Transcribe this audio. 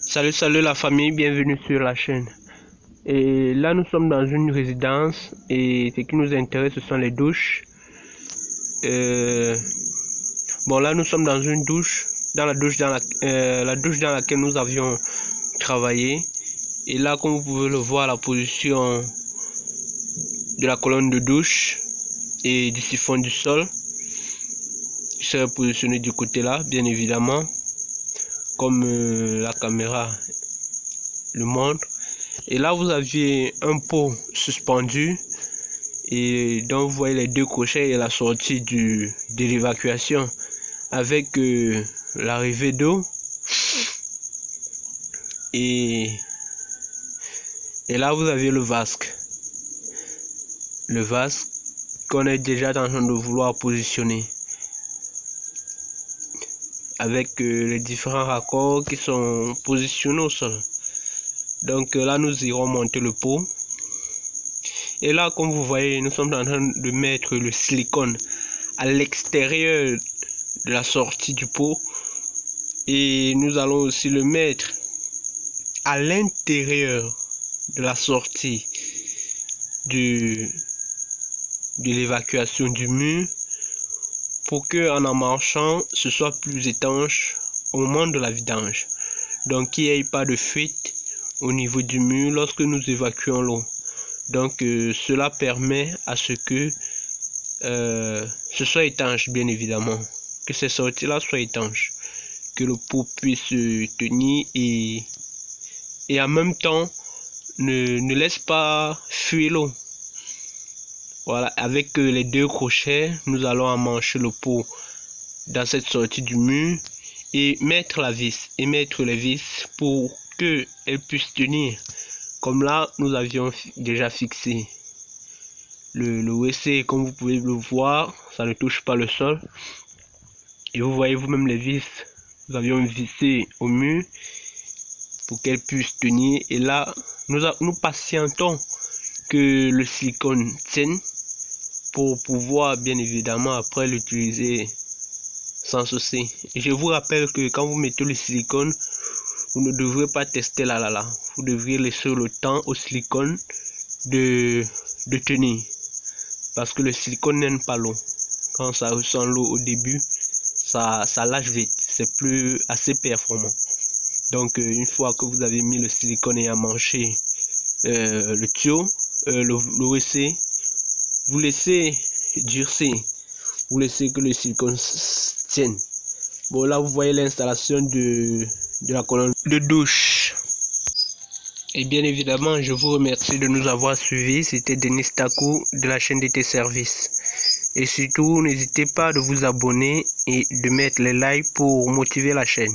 Salut la famille, bienvenue sur la chaîne. Et là nous sommes dans une résidence et ce qui nous intéresse ce sont les douches. Bon là nous sommes dans une douche, la douche dans laquelle nous avions travaillé. Et là comme vous pouvez le voir, la position de la colonne de douche et du siphon du sol qui serait positionné du côté là, bien évidemment, comme la caméra le montre. Et là vous aviez un pot suspendu et donc vous voyez les deux crochets et la sortie de l'évacuation avec l'arrivée d'eau et là vous aviez le vasque qu'on est déjà en train de vouloir positionner avec les différents raccords qui sont positionnés au sol. Donc là nous irons monter le pot. Et là comme vous voyez nous sommes en train de mettre le silicone à l'extérieur de la sortie du pot et nous allons aussi le mettre à l'intérieur de la sortie de l'évacuation du mur pour que en marchant ce soit plus étanche au moment de la vidange, donc qu'il n'y ait pas de fuite au niveau du mur lorsque nous évacuons l'eau. Donc cela permet à ce que ce soit étanche, bien évidemment, que ces sorties là soient étanches, que le pot puisse tenir et en même temps ne laisse pas fuir l'eau. Voilà, avec les deux crochets nous allons emmancher le pot dans cette sortie du mur et mettre la vis et mettre les vis pour que elle puisse tenir. Comme là nous avions déjà fixé le WC, comme vous pouvez le voir, ça ne touche pas le sol. Et vous voyez vous-même les vis, nous avions vissé au mur pour qu'elle puisse tenir. Et là, nous patientons que le silicone tienne pour pouvoir bien évidemment après l'utiliser sans souci. Et je vous rappelle que quand vous mettez le silicone, vous ne devrez pas tester là. Vous devriez laisser le temps au silicone de tenir. Parce que le silicone n'aime pas l'eau. Quand ça ressent l'eau au début, ça lâche vite. C'est plus assez performant. Donc une fois que vous avez mis le silicone et emmanché le tuyau, le WC, vous laissez durcir. Vous laissez que le silicone tienne. Bon là vous voyez l'installation de la colonne de douche. Et bien évidemment, je vous remercie de nous avoir suivis. C'était Denis Takou de la chaîne DT Service. Et surtout, n'hésitez pas de vous abonner et de mettre les likes pour motiver la chaîne.